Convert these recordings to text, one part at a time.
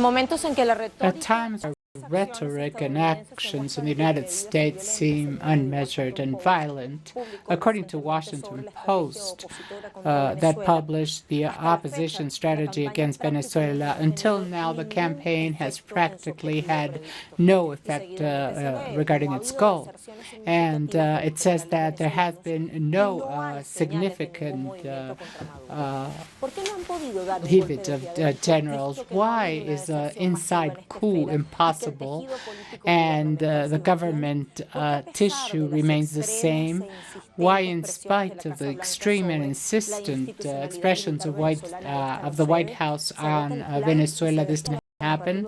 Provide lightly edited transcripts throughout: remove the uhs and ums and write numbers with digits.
At times, rhetoric and actions in the United States seem unmeasured and violent. According to Washington Post, that published the opposition strategy against Venezuela, until now the campaign has practically had no effect regarding its goal. And it says that there has been no significant pivot of generals. Why is an inside coup impossible? And the government tissue remains the same? Why, in spite of the extreme and insistent expressions of the White House on Venezuela, this didn't happen?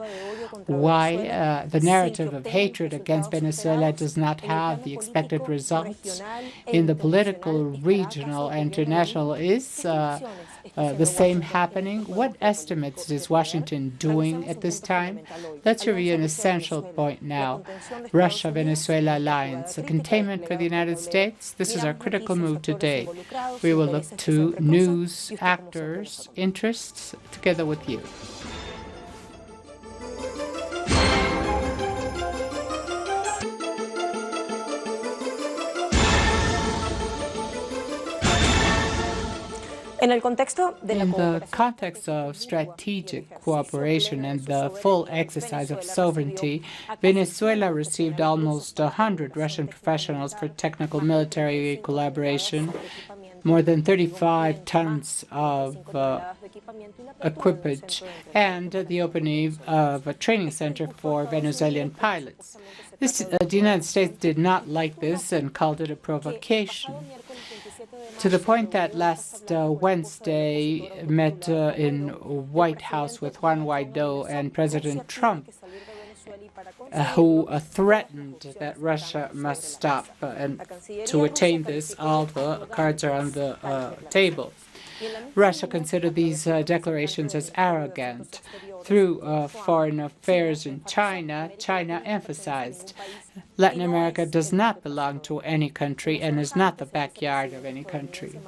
Why the narrative of hatred against Venezuela does not have the expected results in the political, regional, and international is the same happening? What estimates is Washington doing at this time? Let's review an essential point now. Russia-Venezuela alliance, a containment for the United States? This is our critical move today. We will look to news, actors, interests, together with you. In the context of strategic cooperation and the full exercise of sovereignty, Venezuela received almost 100 Russian professionals for technical military collaboration, more than 35 tons of equipage, and the opening of a training center for Venezuelan pilots. The United States did not like this and called it a provocation, to the point that last Wednesday met in White House with Juan Guaidó and President Trump, who threatened that Russia must stop. And to attain this, all the cards are on the table. Russia considered these declarations as arrogant. Through foreign affairs in China, China emphasized Latin America does not belong to any country and is not the backyard of any country.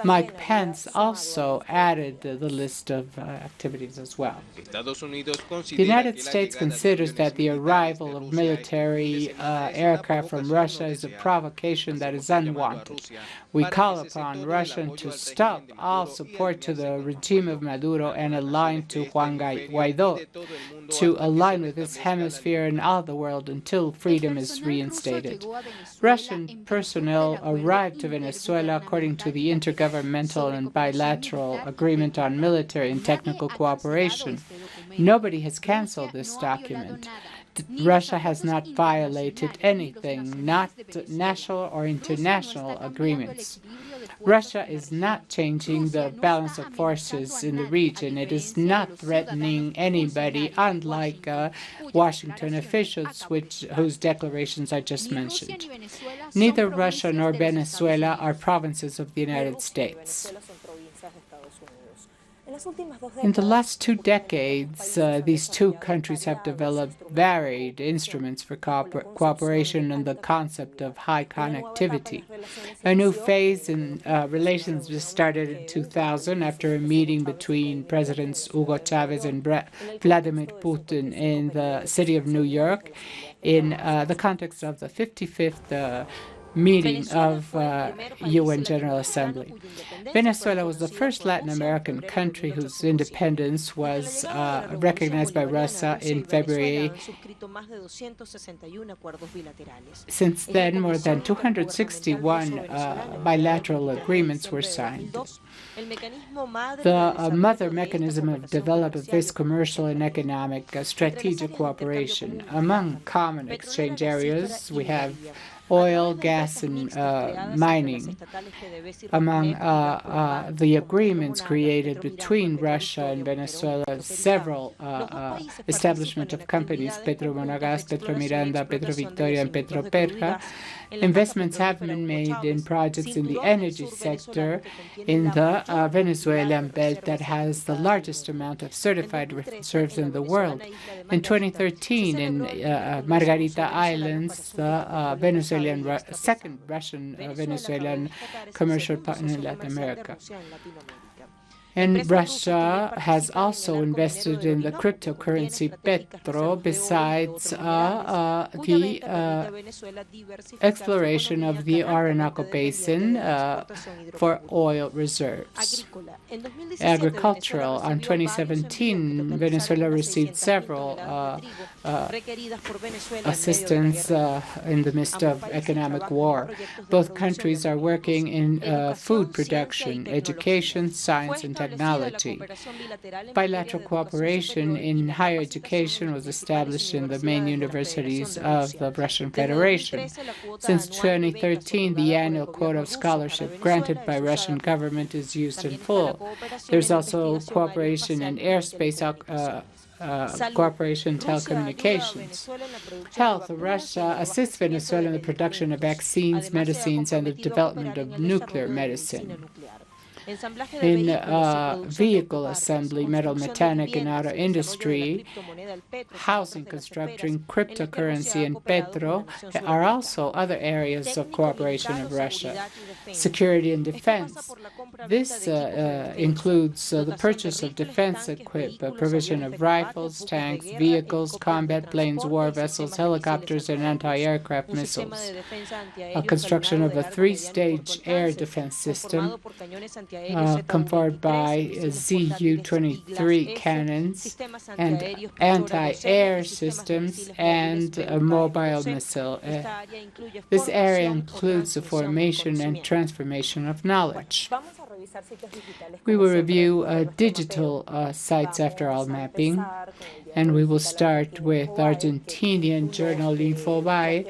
Mike Pence also added the list of activities as well. The United States considers that the arrival of military aircraft from Russia is a provocation that is unwanted. We call upon Russia to stop all support to the regime of Maduro and align to Juan Guaidó, to align with this hemisphere and all the world until freedom is reinstated. Russian personnel arrived to Venezuela according to the intergovernmental and bilateral agreement on military and technical cooperation. Nobody has canceled this document. Russia has not violated anything, not national or international agreements. Russia is not changing the balance of forces in the region. It is not threatening anybody, unlike Washington officials, whose declarations I just mentioned. Neither Russia nor Venezuela are provinces of the United States. In the last 2 decades, these two countries have developed varied instruments for cooperation and the concept of high connectivity. A new phase in relations just started in 2000 after a meeting between Presidents Hugo Chavez and Vladimir Putin in the city of New York in the context of the 55th meeting of UN General Assembly. Venezuela was the first Latin American country whose independence was recognized by Russia in February. Since then, more than 261 bilateral agreements were signed. The mother mechanism of development is commercial and economic strategic cooperation. Among common exchange areas, we have oil, gas, and mining. Among the agreements created between Russia and Venezuela, several establishment of companies, Petromonagas, Petromiranda, Petrovictoria, and Petroperja. Investments have been made in projects in the energy sector in the Venezuelan belt that has the largest amount of certified reserves in the world. In 2013, in Margarita Islands, the second Russian-Venezuelan commercial partner in Latin America. And Russia has also invested in the cryptocurrency Petro, besides the exploration of the Orinoco Basin for oil reserves. Agricultural. On 2017, Venezuela received several assistance in the midst of economic war. Both countries are working in food production, education, science, and technology. Bilateral cooperation in higher education was established in the main universities of the Russian Federation. Since 2013, the annual quota of scholarship granted by Russian government is used in full. There's also cooperation in airspace cooperation telecommunications. Health. Russia assists Venezuela in the production of vaccines, medicines, and the development of nuclear medicine. In vehicle assembly, metal mechanic, and auto industry, housing construction, cryptocurrency, and petro are also other areas of cooperation of Russia. Security and defense. This includes the purchase of defense equipment, provision of rifles, tanks, vehicles, combat planes, war vessels, helicopters, and anti-aircraft missiles. Construction of a three-stage air defense system, conformed by Zu-23 cannons and anti-air systems and a mobile missile. This area includes the formation and transformation of knowledge. We will review digital sites after all mapping, and we will start with Argentinian journal Infobae,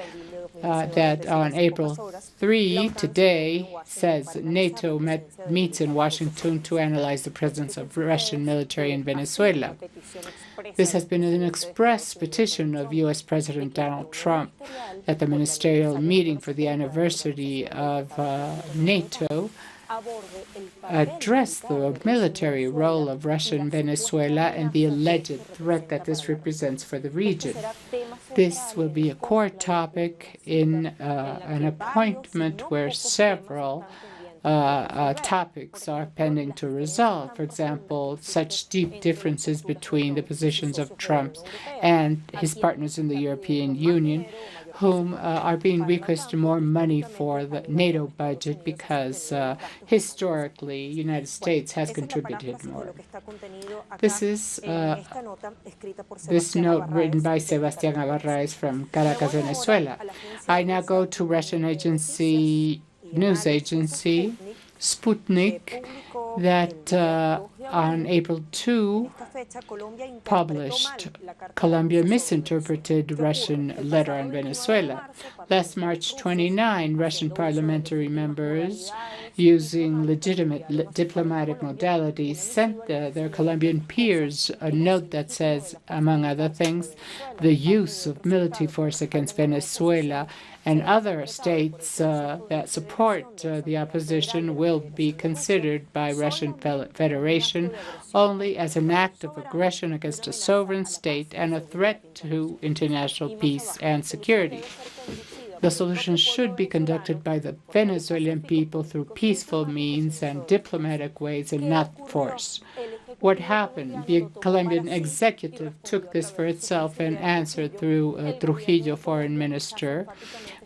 that on April 3, today, says NATO meets in Washington to analyze the presence of Russian military in Venezuela. This has been an express petition of U.S. President Donald Trump at the ministerial meeting for the anniversary of NATO address the military role of Russia in Venezuela and the alleged threat that this represents for the region. This will be a core topic in an appointment where several topics are pending to resolve. For example, such deep differences between the positions of Trump and his partners in the European Union, whom are being requested more money for the NATO budget because historically United States has contributed more. This is this note written by Sebastián Abarraiz from Caracas, Venezuela. I now go to Russian news agency Sputnik, that on April 2 published Colombia misinterpreted Russian letter on Venezuela. Last March 29, Russian parliamentary members, using legitimate diplomatic modalities, sent their Colombian peers a note that says, among other things, the use of military force against Venezuela and other states that support the opposition will be considered by Russian Federation only as an act of aggression against a sovereign state and a threat to international peace and security. The solution should be conducted by the Venezuelan people through peaceful means and diplomatic ways and not force. What happened? The Colombian executive took this for itself and answered through Trujillo, foreign minister,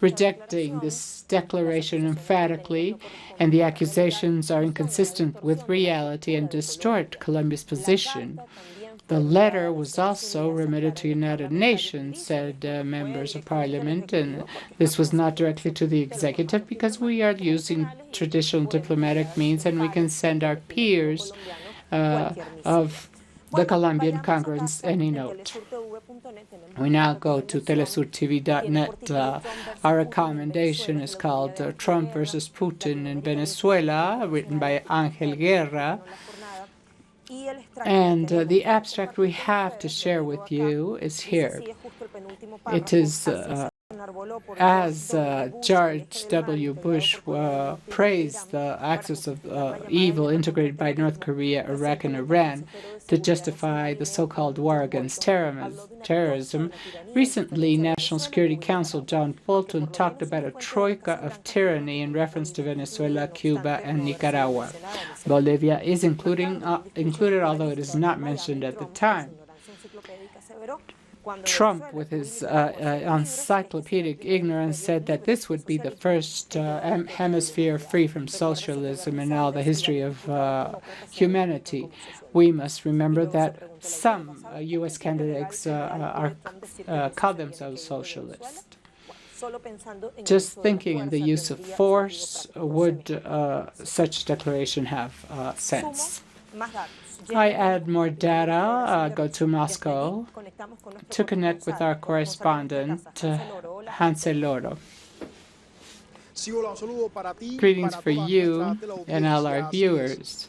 rejecting this declaration emphatically, and the accusations are inconsistent with reality and distort Colombia's position. The letter was also remitted to United Nations, said members of parliament, and this was not directly to the executive because we are using traditional diplomatic means and we can send our peers of the Colombian Congress any note. We now go to telesurtv.net. Our recommendation is called Trump versus Putin in Venezuela, written by Angel Guerra. And the abstract we have to share with you is here. It is as George W. Bush praised the axis of evil integrated by North Korea, Iraq, and Iran to justify the so-called war against terrorism, recently National Security Council John Bolton talked about a troika of tyranny in reference to Venezuela, Cuba, and Nicaragua. Bolivia is included, although it is not mentioned at the time. Trump, with his encyclopedic ignorance, said that this would be the first hemisphere free from socialism in all the history of humanity. We must remember that some U.S. candidates call themselves socialists. Just thinking in the use of force, would such declaration have sense? I add more data, go to Moscow to connect with our correspondent, Hansel Loro. Greetings for you and all our viewers.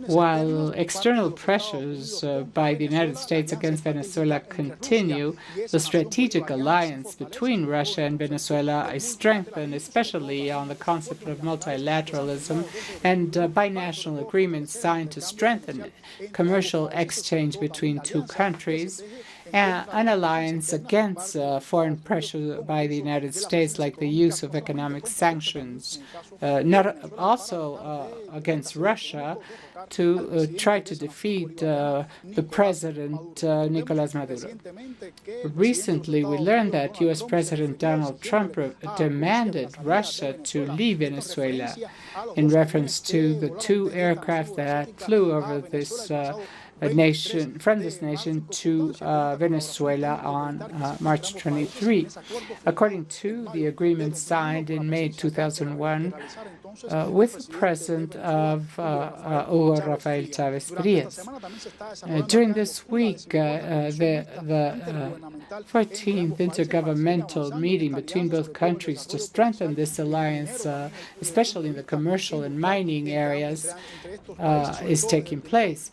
While external pressures by the United States against Venezuela continue, the strategic alliance between Russia and Venezuela is strengthened, especially on the concept of multilateralism and binational agreements signed to strengthen commercial exchange between two countries, an alliance against foreign pressure by the United States, like the use of economic sanctions, also against Russia, to try to defeat the president, Nicolás Maduro. Recently, we learned that U.S. President Donald Trump demanded Russia to leave Venezuela in reference to the two aircraft that flew over this from this nation to Venezuela on March 23. According to the agreement signed in May 2001 with the president of Hugo Rafael Chávez Frías. During this week, the 14th intergovernmental meeting between both countries to strengthen this alliance, especially in the commercial and mining areas, is taking place.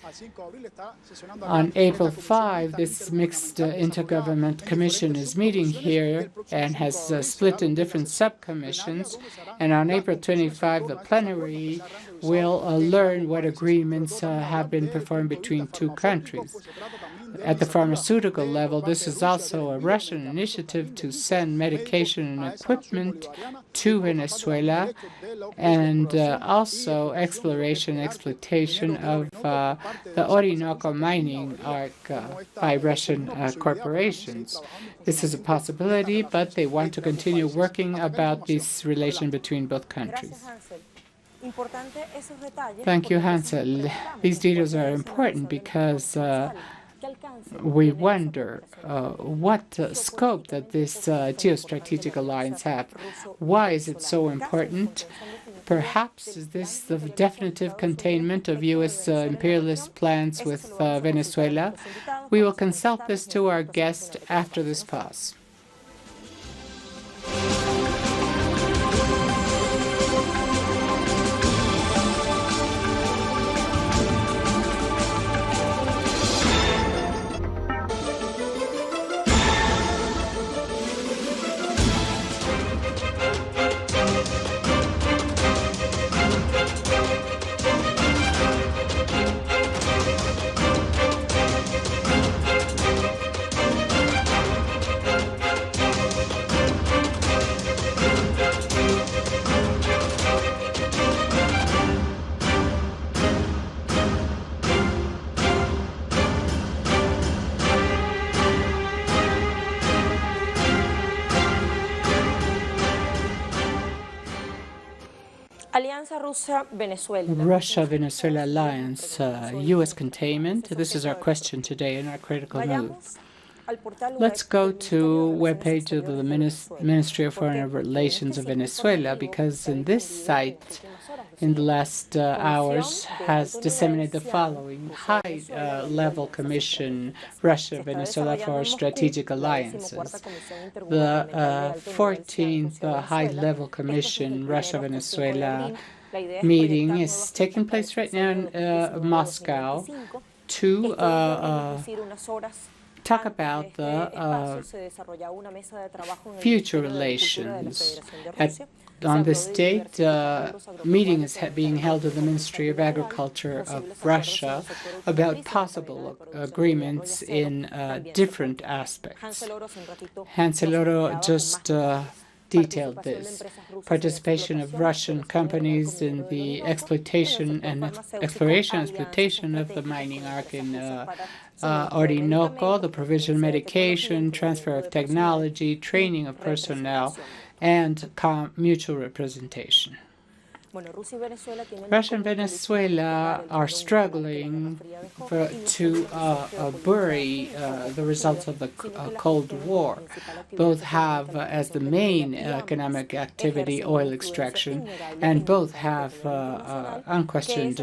On April 5, this mixed intergovernment commission is meeting here and has split in different subcommissions. And on April 25, the plenary will learn what agreements have been performed between two countries. At the pharmaceutical level, this is also a Russian initiative to send medication and equipment to Venezuela, and also exploration and exploitation of the Orinoco mining arc by Russian corporations. This is a possibility, but they want to continue working about this relation between both countries. Thank you, Hansel. These details are important because we wonder what scope that this geostrategic alliance have. Why is it so important? Perhaps is this the definitive containment of U.S. imperialist plans with Venezuela? We will consult this to our guest after this pause. Russia-Venezuela alliance, U.S. containment. This is our question today in our critical move. Let's go to webpage of the Ministry of Foreign Relations of Venezuela, because in this site, in the last hours, has disseminated the following: high-level commission, Russia-Venezuela for strategic alliances. The 14th high-level commission, Russia-Venezuela meeting is taking place right now in Moscow to talk about the future relations. On this date, meeting is being held in the Ministry of Agriculture of Russia about possible agreements in different aspects. Hanseloro just detailed this. Participation of Russian companies in the exploitation and exploration of the mining arc in Orinoco, the provision of medication, transfer of technology, training of personnel, and mutual representation. Russia and Venezuela are struggling to bury the results of the Cold War. Both have as the main economic activity oil extraction, and both have unquestioned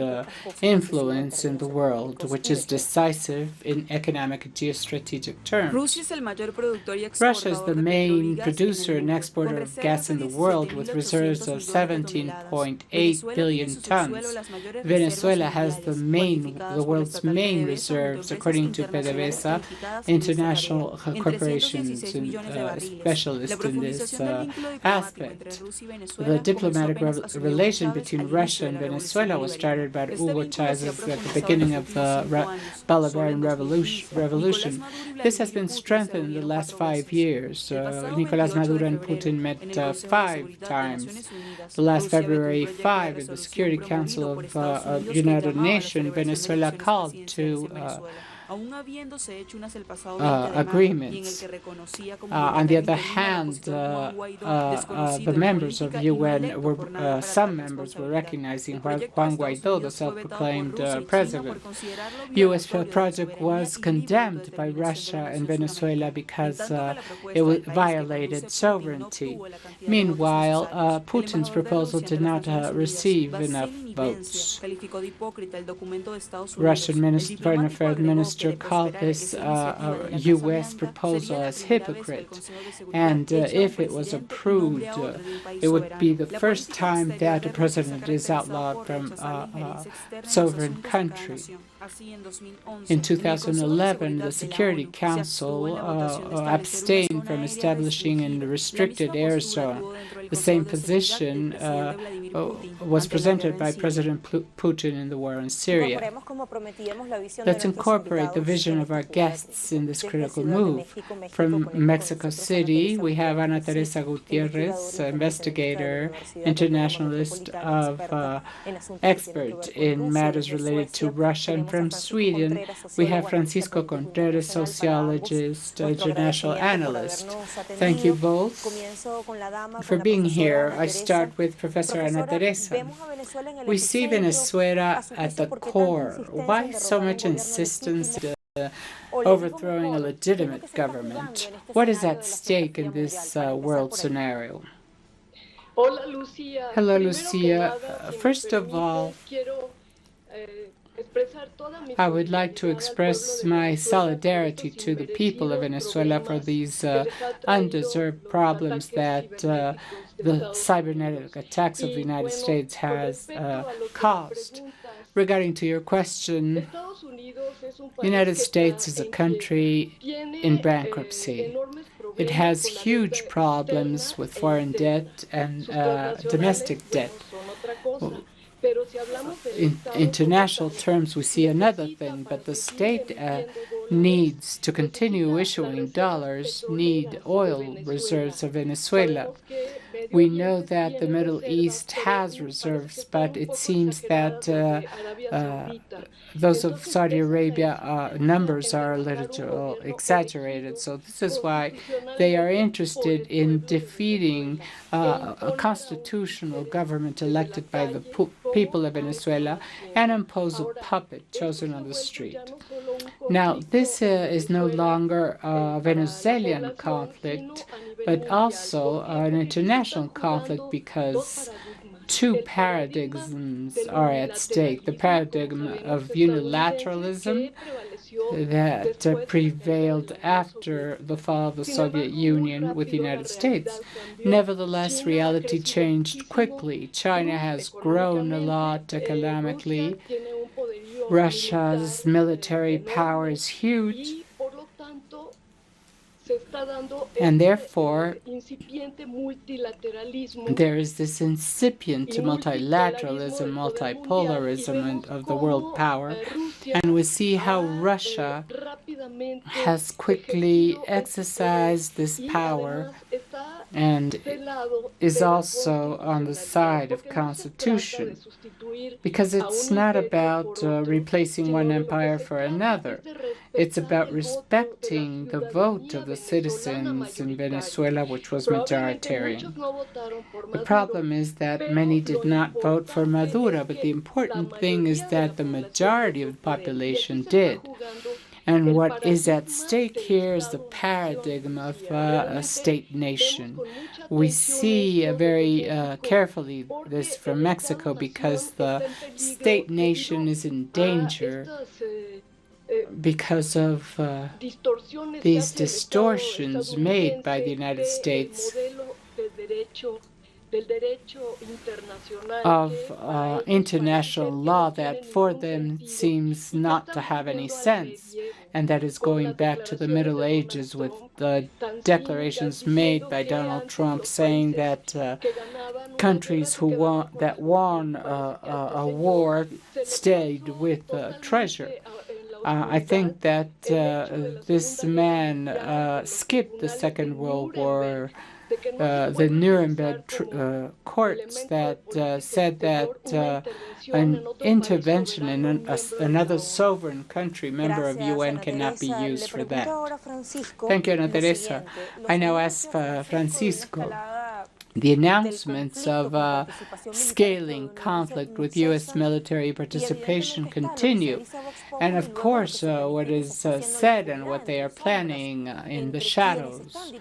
influence in the world, which is decisive in economic and geostrategic terms. Russia is the main producer and exporter of gas in the world, with reserves of 17.8 billion tons. Venezuela has the world's main reserves, according to PDVSA, international corporations and specialists in this aspect. The diplomatic relation between Russia and Venezuela was started by Hugo Chávez at the beginning of the Bolivarian Revolution. This has been strengthened in the last 5 years. Nicolás Maduro and Putin met 5 times. The last February 5, in the Security Council of United Nations, Venezuela called to agreements. On the other hand, the members of UN were some members were recognizing Juan Guaidó, the self-proclaimed president. U.S. project was condemned by Russia and Venezuela because it violated sovereignty. Meanwhile, Putin's proposal did not receive enough votes. Russian Foreign Affairs Minister called this U.S. proposal as hypocrite, and if it was approved, it would be the first time that a president is outlawed from a sovereign country. In 2011, the Security Council abstained from establishing a restricted air zone. The same position was presented by President Putin in the war in Syria. Let's incorporate the vision of our guests in this critical move. From Mexico City, we have Ana Teresa Gutierrez, investigator, internationalist expert in matters related to Russia. And from Sweden, we have Francisco Contreras, sociologist, international analyst. Thank you both for being here. I start with Professor Ana Teresa. We see Venezuela at the core. Why so much insistence on overthrowing a legitimate government? What is at stake in this world scenario? Hello, Lucia. First of all, I would like to express my solidarity to the people of Venezuela for these undeserved problems that the cybernetic attacks of the United States has caused. Regarding to your question, the United States is a country in bankruptcy. It has huge problems with foreign debt and domestic debt. In international terms, we see another thing, but the state needs to continue issuing dollars, need oil reserves of Venezuela. We know that the Middle East has reserves, but it seems that those of Saudi Arabia numbers are a little exaggerated. So this is why they are interested in defeating a constitutional government elected by the people of Venezuela and impose a puppet chosen on the street. Now, this is no longer a Venezuelan conflict, but also an international conflict because two paradigms are at stake. The paradigm of unilateralism that prevailed after the fall of the Soviet Union with the United States. Nevertheless, reality changed quickly. China has grown a lot economically. Russia's military power is huge. And therefore, there is this incipient multilateralism, multipolarism of the world power, and we see how Russia has quickly exercised this power and is also on the side of constitution, because it's not about replacing one empire for another. It's about respecting the vote of the citizens in Venezuela, which was majoritarian. The problem is that many did not vote for Maduro, but the important thing is that the majority of the population did. And what is at stake here is the paradigm of a state-nation. We see very carefully this from Mexico, because the state-nation is in danger because of these distortions made by the United States of international law that for them seems not to have any sense, and that is going back to the Middle Ages with the declarations made by Donald Trump saying that countries that won a war stayed with treasure. I think that this man skipped the Second World War. The Nuremberg courts that said that an intervention in another sovereign country, member of UN, cannot be used for that. Thank you, Ana Teresa. I now ask Francisco. The announcements of scaling conflict with U.S. military participation continue. And of course, what is said and what they are planning in the shadows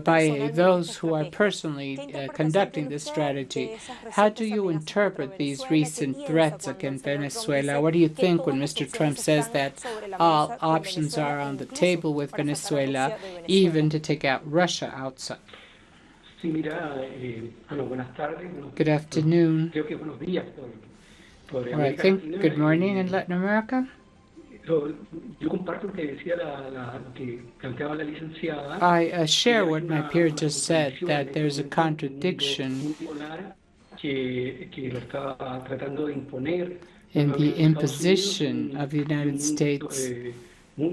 by those who are personally conducting this strategy. How do you interpret these recent threats against Venezuela? What do you think when Mr. Trump says that all options are on the table with Venezuela, even to take out Russia outside? Good afternoon. Or I think good morning in Latin America. I share what my peer just said, that there's a contradiction in the imposition of the United States, and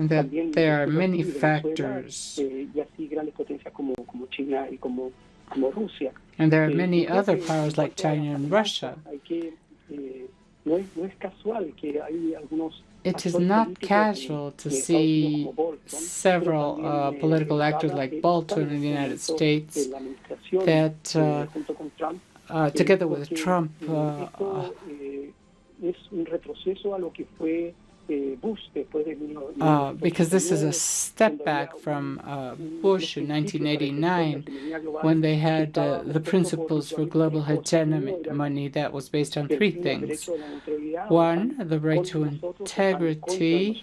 that there are many factors, and there are many other powers like China and Russia. It is not casual to see several political actors like Bolton in the United States that, together with Trump, because this is a step back from Bush in 1989, when they had the principles for global hegemony that was based on three things. One, the right to integrity.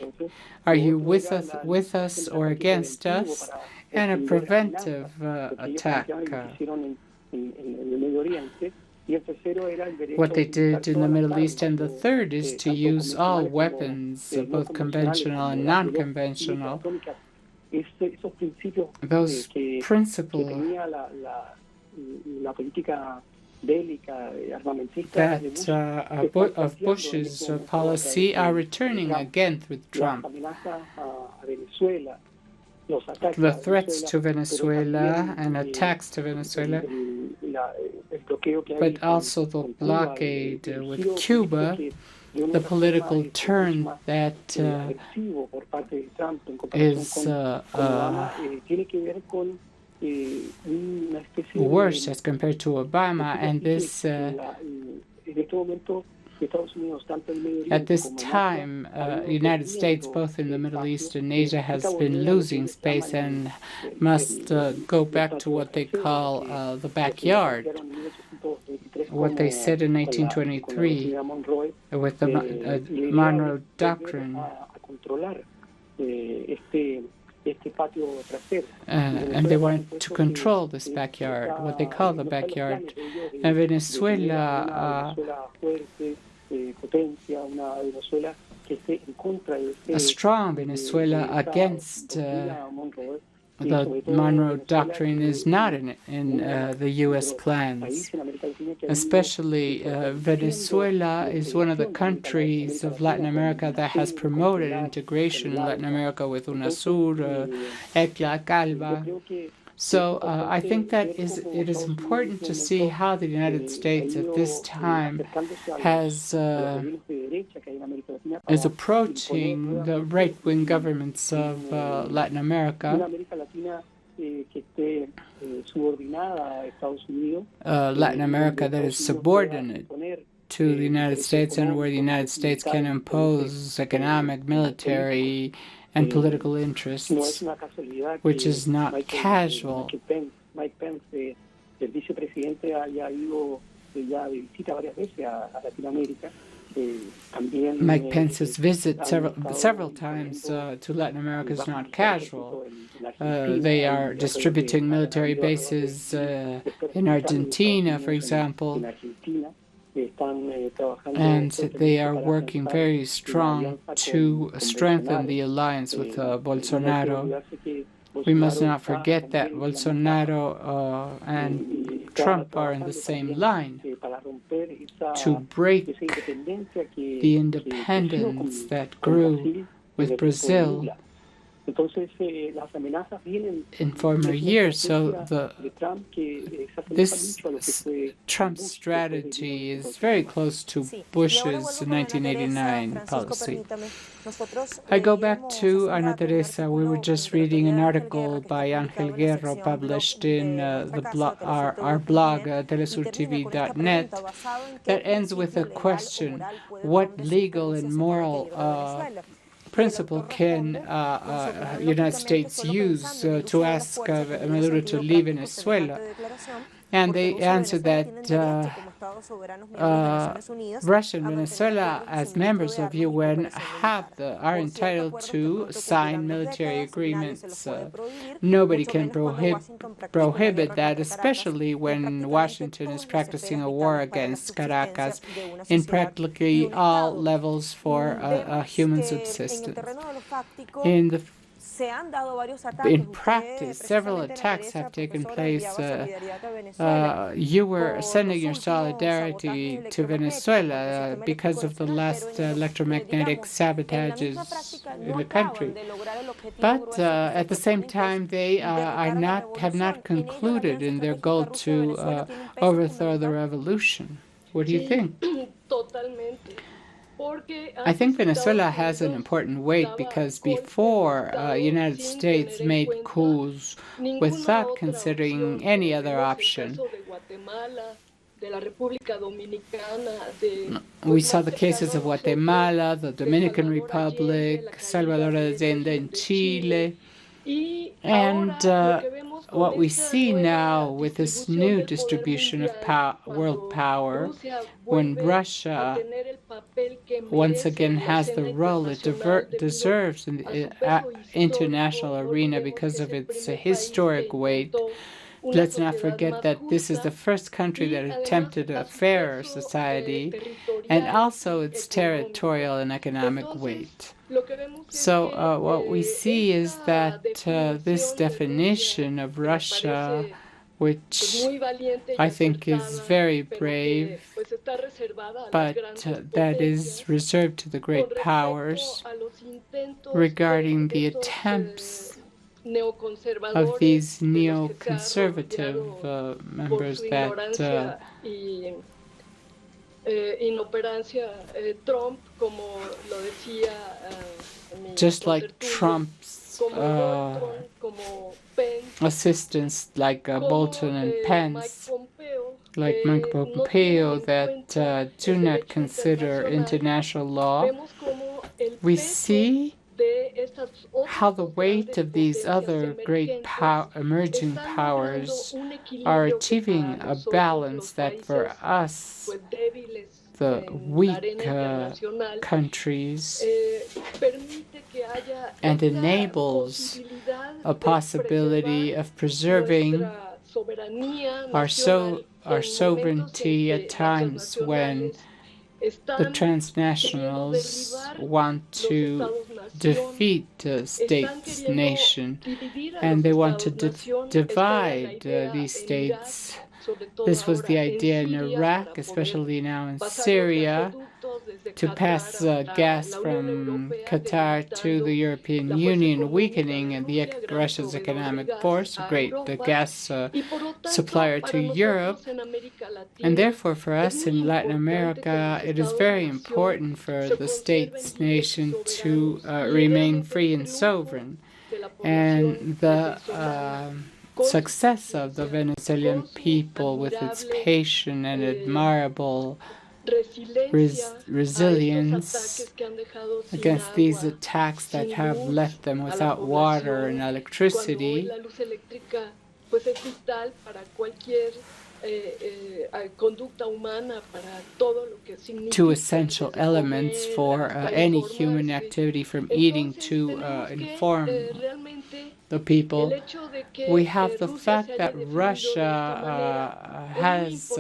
Are you with us or against us? And a preventive attack. What they did in the Middle East. And the third is to use all weapons, both conventional and non-conventional. Those principles that of Bush's policy are returning again with Trump. The threats to Venezuela and attacks to Venezuela, but also the blockade with Cuba, the political turn that is worse as compared to Obama, and this at this time, the United States, both in the Middle East and Asia, has been losing space and must go back to what they call the backyard. What they said in 1923 with the Monroe Doctrine. And they want to control this backyard, what they call the backyard. And Venezuela a strong Venezuela against the Monroe Doctrine is not in the U.S. plans. Especially Venezuela is one of the countries of Latin America that has promoted integration in Latin America with UNASUR, ECLA, CALVA. So I think that it is important to see how the United States at this time is approaching the right-wing governments of Latin America. Latin America that is subordinate to the United States and where the United States can impose economic, military, and political interests, which is not casual. Mike Pence's visit several times to Latin America is not casual. They are distributing military bases in Argentina, for example, and they are working very strong to strengthen the alliance with Bolsonaro. We must not forget that Bolsonaro and Trump are in the same line to break the independence that grew with Brazil in former years. So this Trump's strategy is very close to Bush's 1989 policy. I go back to Ana Teresa. We were just reading an article by Ángel Guerro published in our blog, telesurtv.net, that ends with a question: what legal and moral principle can United States use to ask Maduro to leave Venezuela? And they answered that Russia and Venezuela, as members of UN, are entitled to sign military agreements. Nobody can prohibit that, especially when Washington is practicing a war against Caracas in practically all levels for human subsistence. In practice, several attacks have taken place. You were sending your solidarity to Venezuela because of the last electromagnetic sabotages in the country. But at the same time, they have not concluded in their goal to overthrow the revolution. What do you think? I think Venezuela has an important weight because before United States made coups without considering any other option. We saw the cases of Guatemala, the Dominican Republic, Salvador Allende in Chile, and what we see now with this new distribution of world power, when Russia once again has the role it deserves in the international arena because of its historic weight. Let's not forget that this is the first country that attempted a fairer society, and also its territorial and economic weight. So what we see is that this definition of Russia, which I think is very brave, but that is reserved to the great powers, regarding the attempts of these neoconservative members that just like Trump's assistants, like Bolton and Pence, like Mike Pompeo, that do not consider international law, we see how the weight of these other great emerging powers are achieving a balance that for us, the weak countries, and enables a possibility of preserving our sovereignty at times when the transnationals want to defeat states, nation, and they want to divide these states. This was the idea in Iraq, especially now in Syria, to pass gas from Qatar to the European Union, weakening Russia's economic force, the gas supplier to Europe. And therefore, for us in Latin America, it is very important for the states, nation to remain free and sovereign. And the success of the Venezuelan people with its patient and admirable resilience against these attacks that have left them without water and electricity, two essential elements for any human activity, from eating to inform the people. We have the fact that Russia has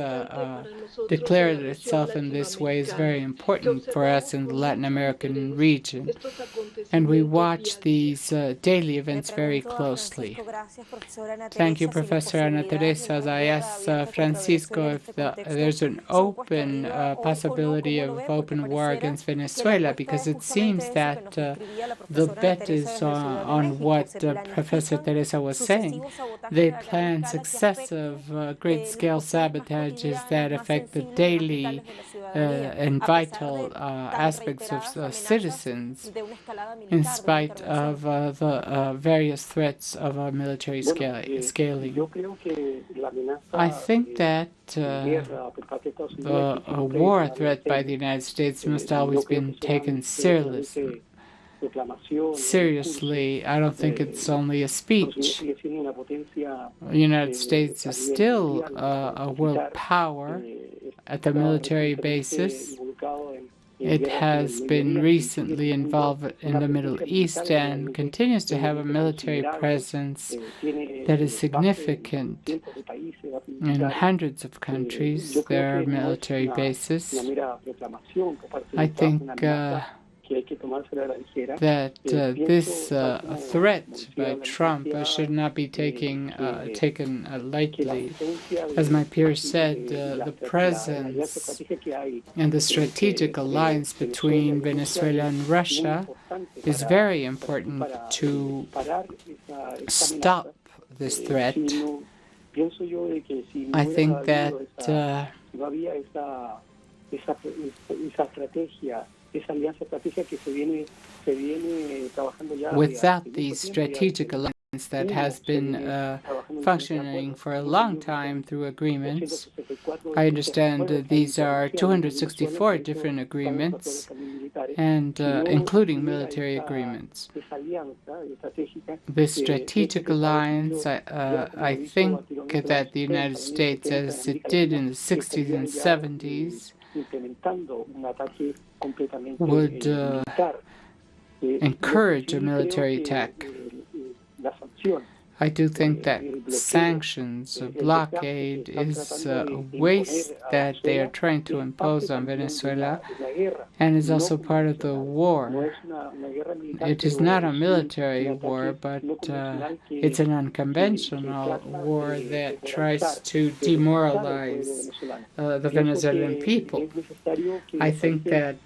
declared itself in this way is very important for us in the Latin American region. And we watch these daily events very closely. Thank you, Professor Ana Teresa. As I asked Francisco if there's an open possibility of open war against Venezuela, because it seems that the bet is on what Professor Teresa was saying. They plan successive great-scale sabotages that affect the daily and vital aspects of citizens, in spite of the various threats of our military scaling. I think that the war threat by the United States must always be taken seriously. I don't think it's only a speech. The United States is still a world power at the military basis. It has been recently involved in the Middle East and continues to have a military presence that is significant. In hundreds of countries, there are military bases. I think that this threat by Trump should not be taken lightly. As my peer said, the presence and the strategic alliance between Venezuela and Russia is very important to stop this threat. I think that without the strategic alliance that has been functioning for a long time through agreements, I understand these are 264 different agreements, and including military agreements. This strategic alliance, I think that the United States, as it did in the 60s and 70s, would encourage a military attack. I do think that sanctions, blockade, is a waste that they are trying to impose on Venezuela, and is also part of the war. It is not a military war, but it's an unconventional war that tries to demoralize the Venezuelan people. I think that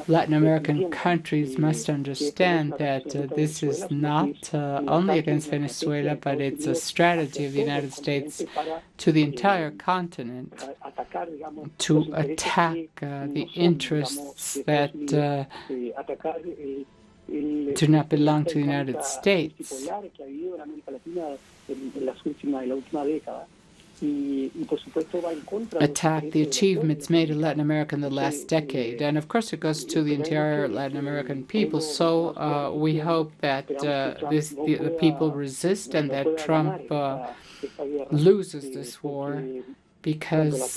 Latin American countries must understand that this is not only against Venezuela, but it's a strategy of the United States to the entire continent to attack the interests that do not belong to the United States. Attack the achievements made in Latin America in the last decade. And of course it goes to the entire Latin American people. So we hope that the people resist and that Trump loses this war, because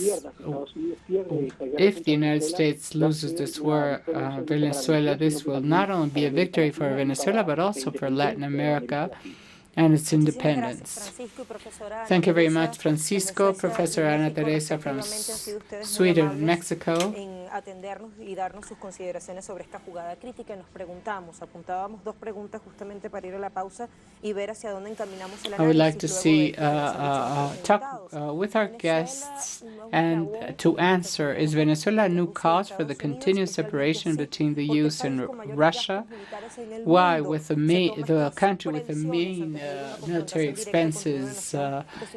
if the United States loses this war, Venezuela, this will not only be a victory for Venezuela, but also for Latin America and its independence. Thank you very much, Francisco. Professor Ana Teresa from Sweden and Mexico. atendernos y darnos sus consideraciones sobre esta jugada crítica. Y nos apuntábamos dos preguntas justamente para ir a la pausa y ver hacia dónde encaminamos el I would like análisis to luego de see resultados. talk with our guests and to answer, is Venezuela a new cause for the continued separation between the US and Russia? Why, with the country with the main military expenses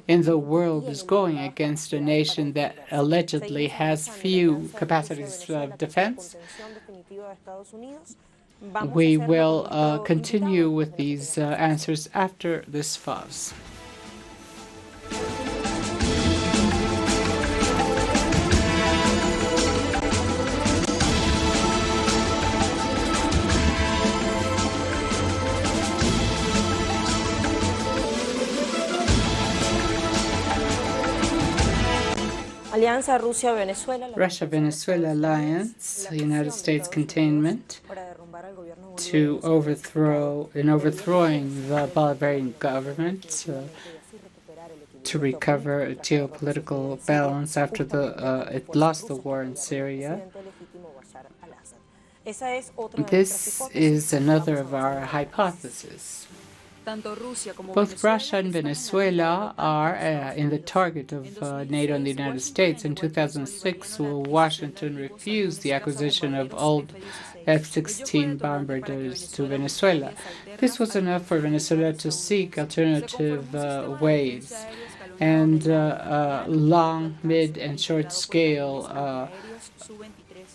in the world is going against a nation that allegedly has few capacities of defense? We will continue with these answers after this pause. Russia-Venezuela alliance, the United States containment to overthrowing the Bolivarian government to recover a geopolitical balance after it lost the war in Syria. This is another of our hypotheses. Both Russia and Venezuela are in the target of NATO and the United States. In 2006, Washington refused the acquisition of old F-16 bombarders to Venezuela. This was enough for Venezuela to seek alternative ways, and long, mid, and short-scale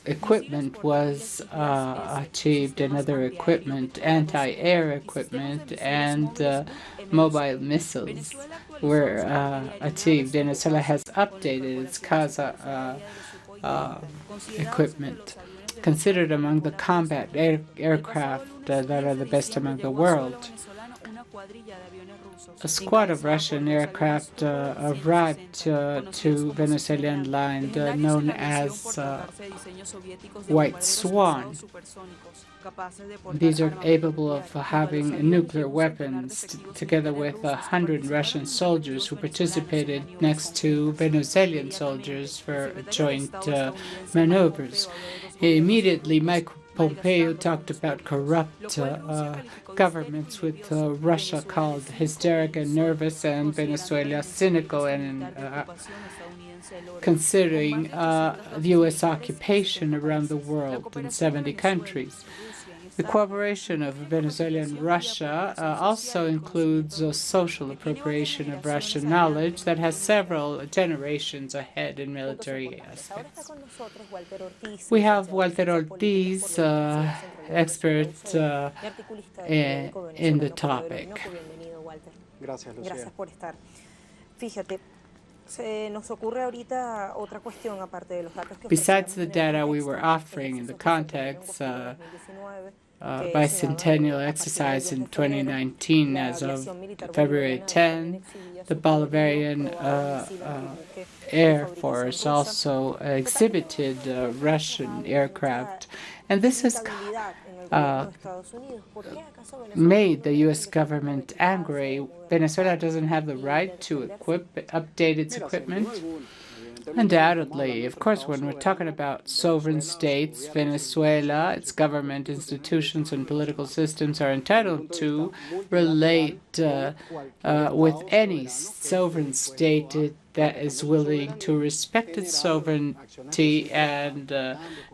equipment was achieved, and other equipment, anti-air equipment, and mobile missiles were achieved. Venezuela has updated its CASA equipment, considered among the combat aircraft that are the best among the world. A squad of Russian aircraft arrived to Venezuelan land known as White Swan. These are capable of having nuclear weapons, together with 100 Russian soldiers who participated next to Venezuelan soldiers for joint maneuvers. Immediately, Mike Pompeo talked about corrupt governments, with Russia called hysteric and nervous, and Venezuela cynical and considering the U.S. occupation around the world in 70 countries. The cooperation of Venezuela and Russia also includes a social appropriation of Russian knowledge that has several generations ahead in military aspects. We have Walter Ortiz, expert in the topic. Besides the data we were offering in the context, bicentennial exercise in 2019, as of February 10, the Bolivarian Air Force also exhibited Russian aircraft, and this has made the U.S. government angry. Venezuela doesn't have the right to update its equipment. Undoubtedly, of course, when we're talking about sovereign states, Venezuela, its government, institutions, and political systems are entitled to relate with any sovereign state that is willing to respect its sovereignty and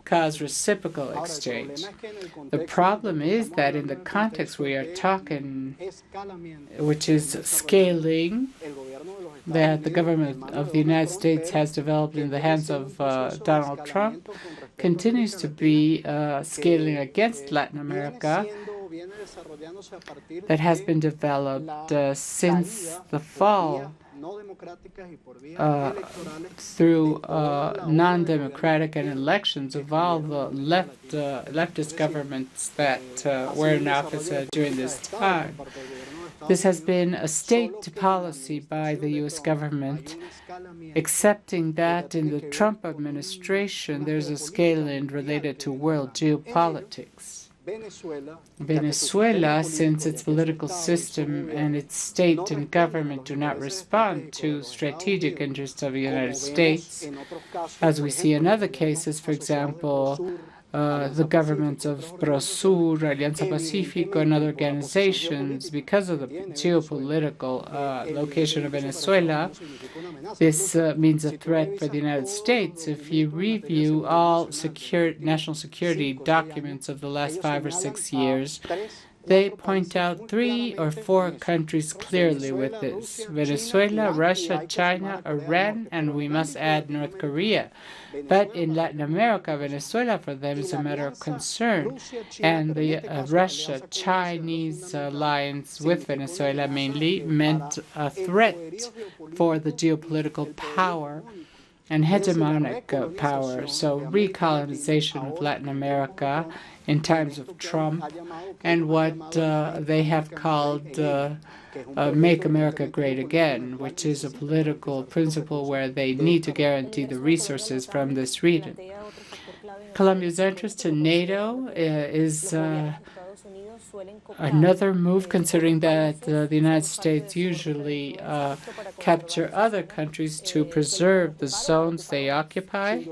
cause reciprocal exchange. The problem is that in the context we are talking, which is scaling, that the government of the United States has developed in the hands of Donald Trump, continues to be scaling against Latin America, that has been developed since the fall through non-democratic and elections of all the leftist governments that were in office during this time. This has been a state policy by the U.S. government, accepting that in the Trump administration there's a scaling related to world geopolitics. Venezuela, since its political system and its state and government do not respond to strategic interests of the United States, as we see in other cases, for example, the governments of Prosur, Alianza Pacífico, and other organizations, because of the geopolitical location of Venezuela, this means a threat for the United States. If you review all national security documents of the last 5 or 6 years, they point out 3 or 4 countries clearly with this: Venezuela, Russia, China, Iran, and we must add North Korea. But in Latin America, Venezuela for them is a matter of concern. And the Russia-Chinese alliance with Venezuela mainly meant a threat for the geopolitical power and hegemonic power. So recolonization of Latin America in times of Trump, and what they have called Make America Great Again, which is a political principle where they need to guarantee the resources from this region. Colombia's interest in NATO is another move, considering that the United States usually capture other countries to preserve the zones they occupy.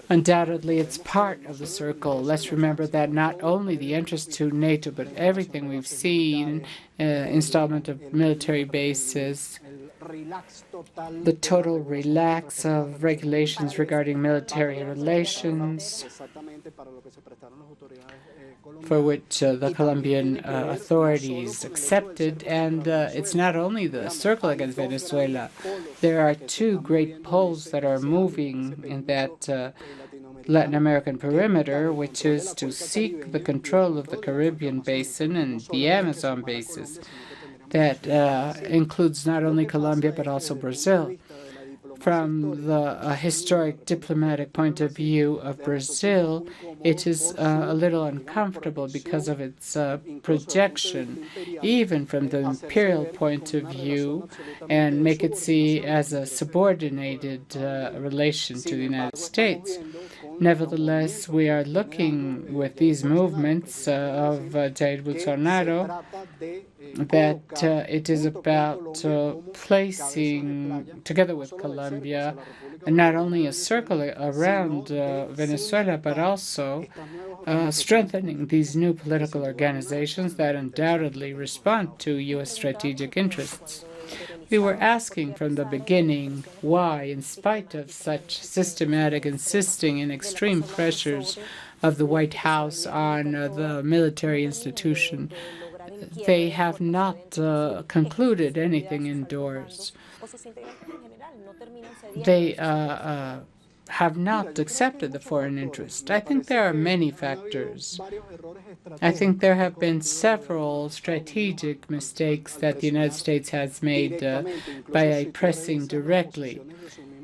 Undoubtedly, it's part of the circle. Let's remember that not only the interest to NATO, but everything we've seen, installment of military bases, the total relax of regulations regarding military relations, for which the Colombian authorities accepted. And it's not only the circle against Venezuela. There are 2 great poles that are moving in that Latin American perimeter, which is to seek the control of the Caribbean basin and the Amazon basin. That includes not only Colombia but also Brazil. From the historic diplomatic point of view of Brazil, it is a little uncomfortable because of its projection, even from the imperial point of view, and make it see as a subordinated relation to the United States. Nevertheless, we are looking with these movements of Jair Bolsonaro that it is about placing, together with Colombia, not only a circle around Venezuela, but also strengthening these new political organizations that undoubtedly respond to U.S. strategic interests. We were asking from the beginning why, in spite of such systematic insisting and extreme pressures of the White House on the military institution, they have not concluded anything indoors. They have not accepted the foreign interest. I think there are many factors. I think there have been several strategic mistakes that the United States has made by pressing directly.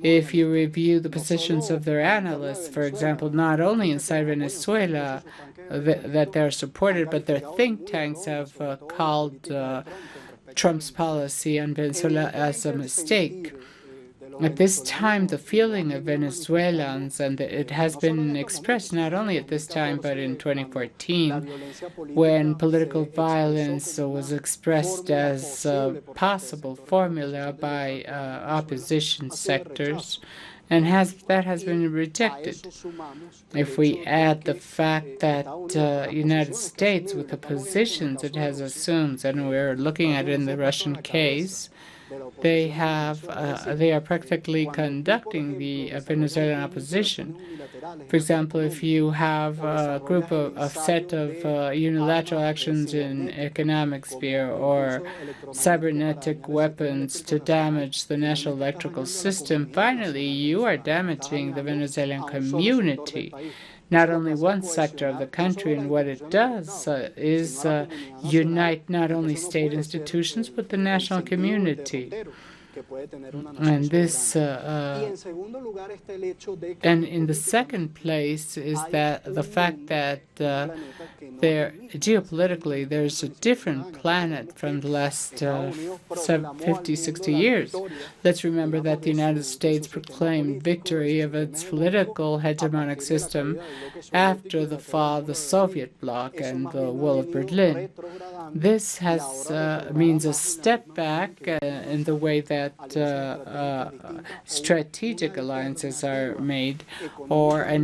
If you review the positions of their analysts, for example, not only inside Venezuela that they're supported, but their think tanks have called Trump's policy on Venezuela as a mistake. At this time, the feeling of Venezuelans, and it has been expressed not only at this time but in 2014, when political violence was expressed as a possible formula by opposition sectors, and that has been rejected. If we add the fact that United States, with the positions it has assumed, and we're looking at it in the Russian case, they are practically conducting the Venezuelan opposition. For example, if you have a group a set of unilateral actions in economic sphere or cybernetic weapons to damage the national electrical system, finally you are damaging the Venezuelan community. Not only one sector of the country, and what it does is unite not only state institutions but the national community. And this, and in the second place is that the fact that geopolitically there's a different planet from the last 50, 60 years. Let's remember that the United States proclaimed victory of its political hegemonic system after the fall of the Soviet bloc and the Wall of Berlin. This means a step back in the way that strategic alliances are made, or a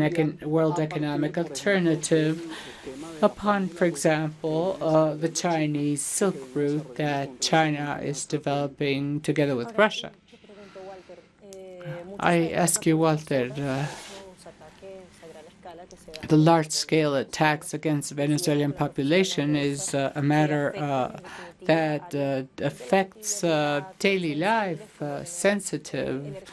world economic alternative upon, for example, the Chinese Silk Route that China is developing together with Russia. I ask you, Walter, the large-scale attacks against the Venezuelan population is a matter that affects daily life, sensitive,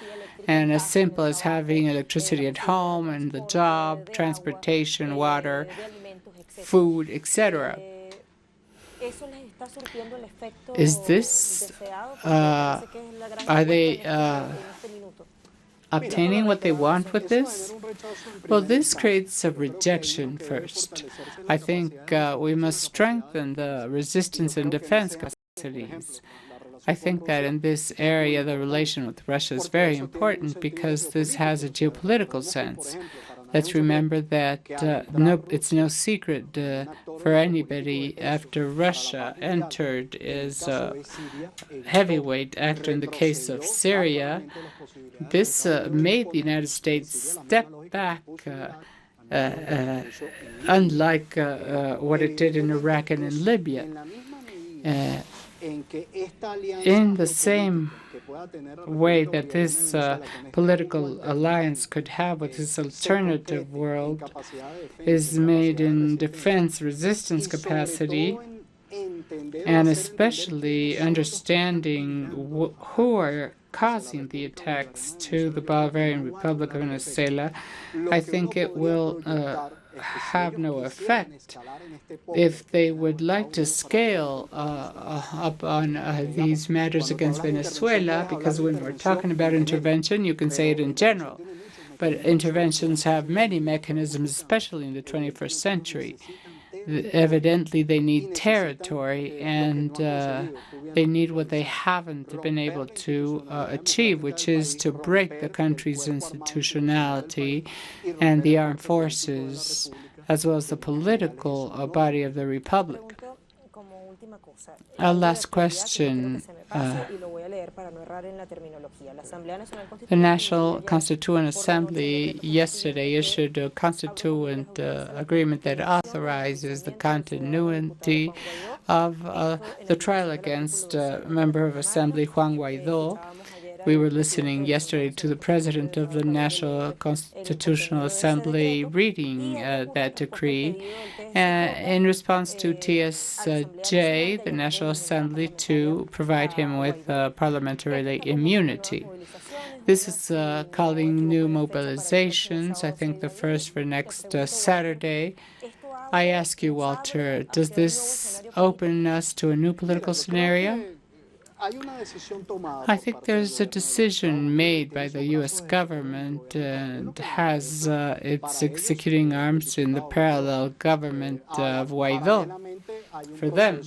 and as simple as having electricity at home and the job, transportation, water, food, etc. Is this, are they obtaining what they want with this? Well, this creates a rejection first. I think we must strengthen the resistance and defense capacities. I think that in this area, the relation with Russia is very important because this has a geopolitical sense. Let's remember that it's no secret for anybody after Russia entered as a heavyweight actor in the case of Syria. This made the United States step back, unlike what it did in Iraq and in Libya. In the same way that this political alliance could have with this alternative world is made in defense resistance capacity, and especially understanding who are causing the attacks to the Bolivarian Republic of Venezuela, I think it will have no effect. If they would like to scale up on these matters against Venezuela, because when we're talking about intervention, you can say it in general, but interventions have many mechanisms, especially in the 21st century. Evidently, they need territory, and they need what they haven't been able to achieve, which is to break the country's institutionality and the armed forces, as well as the political body of the republic. Our last question. The National Constituent Assembly yesterday issued a constituent agreement that authorizes the continuity of the trial against Member of Assembly Juan Guaidó. We were listening yesterday to the President of the National Constitutional Assembly reading that decree in response to TSJ, the National Assembly, to provide him with parliamentary immunity. This is calling new mobilizations, I think the first for next Saturday. I ask you, Walter, does this open us to a new political scenario? I think there's a decision made by the U.S. government and it's executing arms in the parallel government of Guaidó. For them,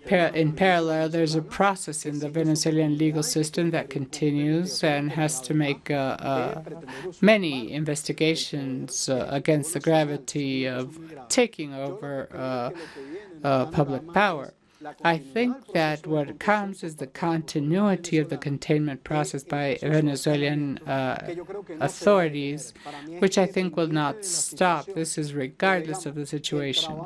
in parallel, there's a process in the Venezuelan legal system that continues and has to make many investigations against the gravity of taking over public power. I think that what counts is the continuity of the containment process by Venezuelan authorities, which I think will not stop. This is regardless of the situation,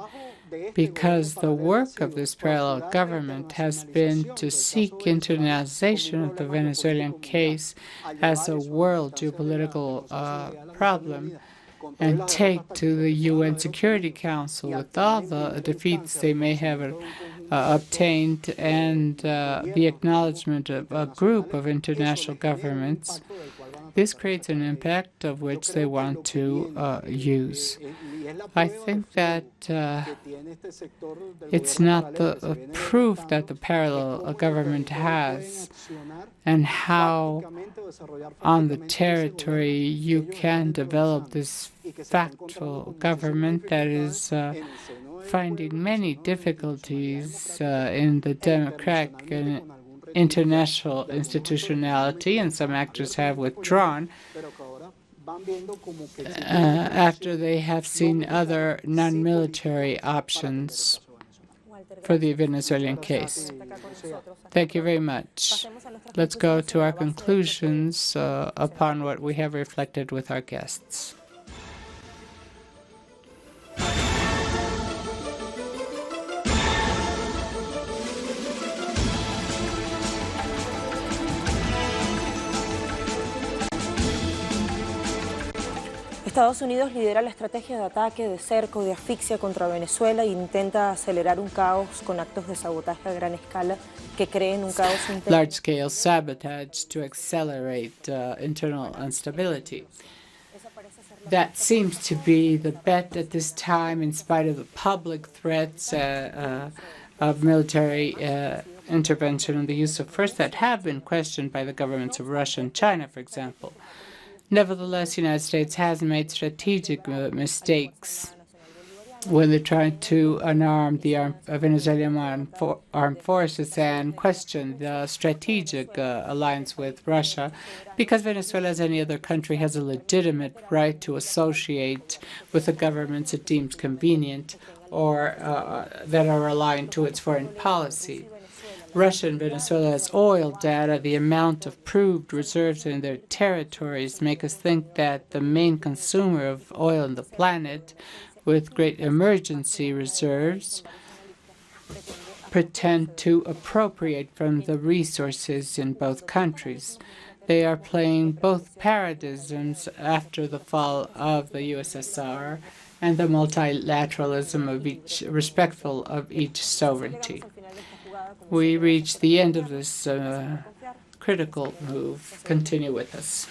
because the work of this parallel government has been to seek internationalization of the Venezuelan case as a world geopolitical problem, and take to the UN Security Council with all the defeats they may have obtained and the acknowledgement of a group of international governments this creates an impact of which they want to use. I think that it's not the proof that the parallel government has and how on the territory you can develop this factual government that is finding many difficulties in the democratic and international institutionality, and some actors have withdrawn after they have seen other non-military options for the Venezuelan case. Thank you very much. Let's go to our conclusions upon what we have reflected with our guests. Estados Unidos lidera la estrategia de ataque, de cerco y de asfixia contra Venezuela e intenta acelerar un caos con actos de sabotaje a gran escala que creen un caos interno. Large-scale sabotage to accelerate internal instability. That seems to be the bet at this time, in spite of the public threats of military intervention and the use of force that have been questioned by the governments of Russia and China, for example. Nevertheless, the United States has made strategic mistakes when they're trying to unarm the Venezuelan armed forces and question the strategic alliance with Russia, because Venezuela, as any other country, has a legitimate right to associate with the governments it deems convenient or that are aligned to its foreign policy. Russia and Venezuela's oil data, the amount of proved reserves in their territories, make us think that the main consumer of oil on the planet, with great emergency reserves, pretend to appropriate from the resources in both countries. They are playing both paradigms after the fall of the USSR and the multilateralism of each, respectful of each sovereignty. We reach the end of this critical move. Continue with us.